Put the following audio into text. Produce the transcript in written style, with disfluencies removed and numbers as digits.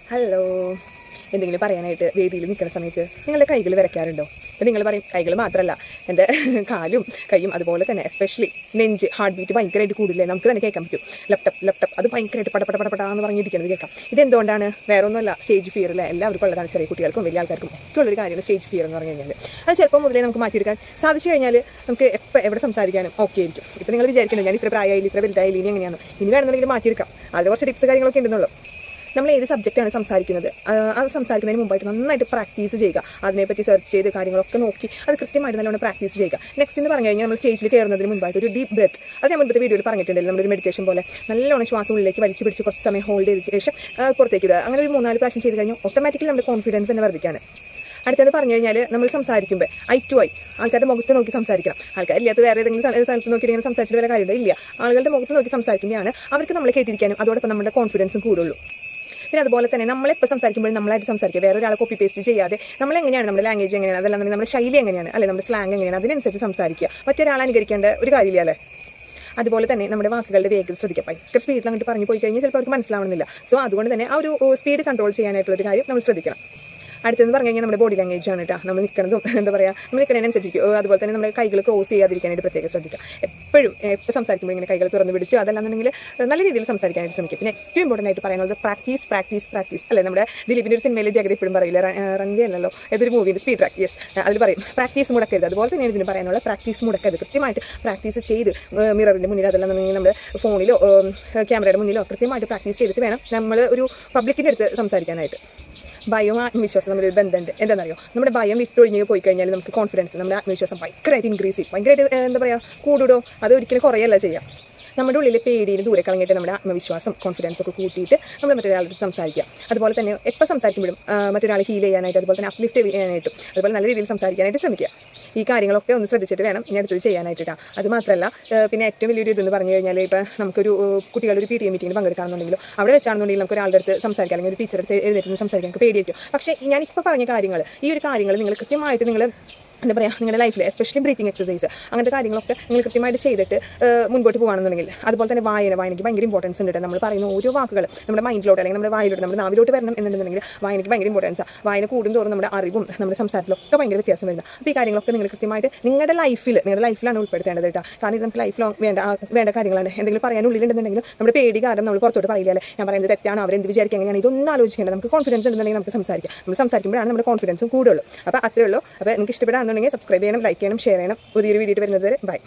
Hello. എന്തെങ്കിലും പറയാനായിട്ട് വേദിയിൽ നിൽക്കുന്ന സമയത്ത് നിങ്ങളുടെ കൈകൾ വിറയ്ക്കാറുണ്ടോ? അപ്പോൾ നിങ്ങൾ പറയും കൈകൾ മാത്രമല്ല, എൻ്റെ കാലും കൈയും അതുപോലെ തന്നെ എസ്പെഷ്യലി നെഞ്ച് ഹാർട്ട് ബീറ്റ് ഭയങ്കരമായിട്ട് കൂടില്ലേ, നമുക്ക് തന്നെ കേൾക്കാൻ പറ്റും. ലാപ്ടോപ്പ് അത് ഭയങ്കരമായിട്ട് പടപടപടപടാന്ന് പറഞ്ഞിരിക്കുന്നത് കേൾക്കാം. ഇതെന്തുകൊണ്ടാണ്? വേറെ ഒന്നുമല്ല, സ്റ്റേജ് ഫിയർ അല്ലേ. എല്ലാവർക്കും ഉള്ളതാണ്, ചെറിയ കുട്ടികൾക്കും വലിയ ആൾക്കാർക്കും ഒക്കെ ഉള്ളൊരു കാര്യമാണ് സ്റ്റേജ് ഫിയർ എന്ന് പറഞ്ഞു കഴിഞ്ഞാൽ. അത് ചെറുപ്പം മുതലേ നമുക്ക് മാറ്റിയെടുക്കാൻ സാധിച്ചു കഴിഞ്ഞാൽ നമുക്ക് എവിടെ സംസാരിക്കാനും ഓക്കെ ആയിരിക്കും. ഇപ്പോൾ നിങ്ങൾ വിചാരിക്കുന്നത് ഞാൻ ഇത്ര പ്രായമായില്ല, ഇത്ര വലുതായില്ല, ഇനി എങ്ങനെയാണ്, ഇനി വേണമെന്നുണ്ടെങ്കിൽ മാറ്റിയെടുക്കാം. അതിൽ കുറച്ച് ടിപ്സ് കാര്യങ്ങളൊക്കെ ഉണ്ടെന്നുള്ളൂ. നമ്മൾ ഏത് സബ്ജക്റ്റാണ് സംസാരിക്കുന്നത്, അത് സംസാരിക്കുന്നതിന് മുമ്പായിട്ട് നന്നായിട്ട് പ്രാക്ടീസ് ചെയ്യുക. അതിനെപ്പറ്റി സെർച്ച് ചെയ്ത് കാര്യങ്ങളൊക്കെ നോക്കി അത് കൃത്യമായിട്ട് നല്ലോണം പ്രാക്ടീസ് ചെയ്യുക. നെക്സ്റ്റ് എന്ന് പറഞ്ഞു കഴിഞ്ഞാൽ നമ്മൾ സ്റ്റേജിൽ കയറുന്നതിന് മുമ്പായിട്ട് ഒരു ഡീപ്പ് ബ്രെത്ത്, അത് ഞാൻ മുമ്പത്തെ വീഡിയോയിൽ പറഞ്ഞിട്ടുണ്ടല്ലോ, നമ്മളൊരു മെഡിറ്റേഷൻ പോലെ നല്ലോണം ശ്വാസം ഉള്ളിലേക്ക് വലിച്ചു പിടിച്ച് കുറച്ച് സമയം ഹോൾഡ് ചെയ്ത ശേഷം പുറത്തേക്ക് വിടുക. അങ്ങനെ ഒരു 3-4 പ്രാവശ്യം ചെയ്ത് കഴിഞ്ഞാൽ ഓട്ടോമാറ്റിക്കലി നമ്മുടെ കോൺഫിഡൻസ് തന്നെ വർദ്ധിക്കുകയാണ്. അടുത്തത് പറഞ്ഞു കഴിഞ്ഞാൽ നമ്മൾ സംസാരിക്കുമ്പോൾ ഐ ടു ഐ ആൾക്കാരുടെ മുഖത്ത് നോക്കി സംസാരിക്കണം. ആൾക്കാരില്ലാത്ത വേറെ ഏതെങ്കിലും സ്ഥലത്ത് നോക്കിയിട്ട് ഇങ്ങനെ സംസാരിച്ചിട്ട് വരെ കാര്യമുണ്ടോ? ഇല്ല, ആളുകളുടെ മുഖത്ത് നോക്കി സംസാരിക്കുമ്പോഴാണ് അവർക്ക് നമ്മളെ കേട്ടിരിക്കാനും അതോടൊപ്പം നമ്മുടെ കോൺഫിഡൻസും കൂടുള്ളൂ. പിന്നെ അതുപോലെ തന്നെ നമ്മളെപ്പോൾ സംസാരിക്കുമ്പോൾ നമ്മളായിട്ട് സംസാരിക്കുക, വേറെ ഒരാളെ കോപ്പി പേസ്റ്റ് ചെയ്യാതെ നമ്മളെങ്ങനെയാണ്, നമ്മുടെ ലാംഗ്വേജ് എങ്ങനെയാണ്, അതല്ല നമ്മുടെ ശൈലി എങ്ങനെയാണ്, അല്ലെങ്കിൽ നമ്മുടെ സ്ലാങ് എങ്ങനെയാണ്, അതിനനുസരിച്ച് സംസാരിക്കുക. മറ്റൊരാളെ അനുകരിക്കേണ്ട ഒരു കാര്യമില്ല അല്ലേ. അതുപോലെ തന്നെ നമ്മുടെ വാക്കുകളുടെ വേഗത ശ്രദ്ധിക്കുക. ഭയങ്കര സ്പീഡിൽ അങ്ങോട്ട് പറഞ്ഞു പോയി കഴിഞ്ഞാൽ ചിലപ്പോൾ അവർക്ക് മനസ്സിലാവണമെന്നില്ല. സോ അതുകൊണ്ട് തന്നെ ആ ഒരു സ്പീഡ് കൺട്രോൾ ചെയ്യാനായിട്ടുള്ളൊരു കാര്യം നമ്മൾ ശ്രദ്ധിക്കണം. അടുത്തെന്ന് പറഞ്ഞു കഴിഞ്ഞാൽ നമ്മുടെ ബോഡി ലാംഗ്വേജ് ആണ് കേട്ടോ. നമ്മൾ നിൽക്കുന്നതും എന്താ പറയുക, നമ്മൾ നിൽക്കുന്നതിനനുസരിച്ച് അതുപോലെ തന്നെ നമ്മുടെ കൈകൾ ക്രോസ് ചെയ്യാതിരിക്കാനായിട്ട് പ്രത്യേകം ശ്രദ്ധിക്കുക. എപ്പോൾ സംസാരിക്കുമ്പോൾ ഇങ്ങനെ കൈകൾ തുറന്ന് പിടിച്ച് അതല്ലാന്നുണ്ടെങ്കിൽ നല്ല രീതിയിൽ സംസാരിക്കാനായിട്ട് ശ്രമിക്കുക. പിന്നെ ഏറ്റവും ഇമ്പോർട്ടൻ്റ് ആയിട്ട് പറയുന്നത് പ്രാക്ടീസ് അല്ലേ. നമ്മുടെ ദിലീപിൻ്റെ ഒരു സിനിമയിൽ ജഗതി എപ്പോഴും പറയില്ല, റൺവേ അല്ലല്ലോ, ഏതൊരു മൂവിൻ്റെ സ്പീഡ് പ്രാക്ടീസ്, അതിൽ പറയും പ്രാക്ടീസ് മുടക്കരുത്. അതുപോലെ തന്നെ ഇതിന് പറയാനുള്ള പ്രാക്ടീസ് മുടക്കരുത്. കൃത്യമായിട്ട് പ്രാക്ടീസ് ചെയ്ത് മിററിൻ്റെ മുന്നിൽ അതല്ലാന്നുണ്ടെങ്കിൽ നമ്മുടെ ഫോണിലോ ക്യാമറയുടെ മുന്നിലോ കൃത്യമായിട്ട് പ്രാക്ടീസ് ചെയ്തിട്ട് വേണം നമ്മൾ ഒരു പബ്ലിക്കിൻ്റെ അടുത്ത് സംസാരിക്കാനായിട്ട്. ഭയവും ആത്മവിശ്വാസം തമ്മിലൊരു ബന്ധമുണ്ട്. എന്താണെന്നറിയോ, നമ്മുടെ ഭയം വിട്ടൊഴിഞ്ഞ് പോയി കഴിഞ്ഞാൽ നമുക്ക് കോൺഫിഡൻസ്, നമ്മുടെ ആത്മവിശ്വാസം ഭയങ്കരമായിട്ട് ഇൻക്രീസ് ചെയ്യും. ഭയങ്കരമായിട്ട് എന്താ പറയുക, കൂടുടോ, അത് ഒരിക്കലും കുറയല്ല ചെയ്യാം. നമ്മുടെ ഉള്ളിൽ പേടിയിൽ ദൂരെ കളഞ്ഞിട്ട് നമ്മുടെ ആത്മവിശ്വാസം കോൺഫിഡൻസ് ഒക്കെ കൂട്ടിയിട്ട് നമ്മൾ മറ്റൊരാളുടെ സംസാരിക്കുക. അതുപോലെ തന്നെ എപ്പോൾ സംസാരിക്കുമ്പോഴും മറ്റൊരാൾ ഹീൽ ചെയ്യാനായിട്ട്, അതുപോലെ തന്നെ അപ്ലിഫ്റ്റ് ചെയ്യാനായിട്ടും, അതുപോലെ നല്ല രീതിയിൽ സംസാരിക്കാനായിട്ട് ശ്രമിക്കുക. ഈ കാര്യങ്ങളൊക്കെ ഒന്ന് ശ്രദ്ധിച്ചിട്ട് വേണം ഇനി അടുത്തത് ചെയ്യാനായിട്ടാണ്. അത് മാത്രമല്ല, പിന്നെ ഏറ്റവും വലിയൊരു ഇതെന്ന് പറഞ്ഞു കഴിഞ്ഞാൽ, ഇപ്പോൾ നമുക്കൊരു കുട്ടികളുടെ ഒരു PTA മീറ്റിംഗിൽ പങ്കെടുക്കുകയാണെന്നുണ്ടെങ്കിലും അവിടെ വെച്ചാണെന്നുണ്ടെങ്കിൽ നമുക്ക് ഒരാളുടെ അടുത്ത് സംസാരിക്കാം, അല്ലെങ്കിൽ ഒരു ടീച്ചറുടെ അടുത്ത് എഴുന്നേറ്റ് സംസാരിക്കാൻ നമുക്ക് പേടിയായിരിക്കും. പക്ഷേ ഞാനിപ്പോൾ പറഞ്ഞ കാര്യങ്ങൾ, ഈ ഒരു കാര്യങ്ങൾ നിങ്ങൾ കൃത്യമായിട്ട് നിങ്ങൾ എന്താ പറയുക, നിങ്ങളുടെ ലൈഫിൽ എസ്പെഷ്യലി ബ്രീത്തിങ് എക്സസൈസ് അങ്ങനത്തെ കാര്യങ്ങളൊക്കെ നിങ്ങൾ കൃത്യമായിട്ട് ചെയ്തിട്ട് മുൻപോട്ട് പോകുകയാണെന്നുണ്ടെങ്കിൽ, അതുപോലെ തന്നെ വായനയ്ക്ക് ഭയങ്കര ഇമ്പോർട്ടൻസ് ഉണ്ട്. നമ്മൾ പറയുന്ന ഓരോ വാക്കുകൾ നമ്മുടെ മൈൻഡിലോട്ട് അല്ലെങ്കിൽ നമ്മുടെ വായിലോട്ട്, നമ്മുടെ നാവിലോട്ട് വരണം എന്നുണ്ടെന്നുണ്ടെങ്കിൽ വായനയ്ക്ക് ഭയങ്കര ഇമ്പോർട്ടൻസാണ്. വായന കൂടുന്തോറും നമ്മുടെ അറിവും നമ്മുടെ സംസാരത്തിലൊക്കെ ഭയങ്കര വ്യത്യാസം വരുന്നത്. അപ്പോൾ ഈ കാര്യങ്ങളൊക്കെ നിങ്ങൾ കൃത്യമായിട്ട് നിങ്ങളുടെ ലൈഫിലാണ് ഉൾപ്പെടുത്തേണ്ടത് കേട്ടോ. കാരണം ഇത് നമുക്ക് ലൈഫ് ലോങ് വേണ്ട കാര്യങ്ങളാണ്. എന്തെങ്കിലും പറയാനുള്ളിലുണ്ടെന്നുണ്ടെങ്കിലും നമ്മുടെ പേടി കാരണം നമ്മൾ പുറത്തോട്ട് പറയില്ല, ഞാൻ പറയുന്നത് തെറ്റാണ്, അവരെന്ത് വിചാരിക്കുക, എങ്ങനെയാണ്, ഇതൊന്നും ആലോചിക്കേണ്ടത്. നമുക്ക് കോൺഫിഡൻസ് ഉണ്ടെന്നുണ്ടെങ്കിൽ നമുക്ക് സംസാരിക്കാം. നമ്മൾ സംസാരിക്കുമ്പോഴാണ് നമ്മുടെ കോൺഫിഡൻസും കൂടുള്ളൂ. അപ്പോൾ അത്രേ ഉള്ളൂ. അപ്പോൾ നിങ്ങൾക്ക് ഇഷ്ടപ്പെടാണെന്നുണ്ടെങ്കിൽ സബ്സ്ക്രൈബ് ചെയ്യണം, ലൈക്ക് ചെയ്യണം, ഷെയർ ചെയ്യണം. പുതിയൊരു വീഡിയോ വരുന്നത് വരെ ബൈ.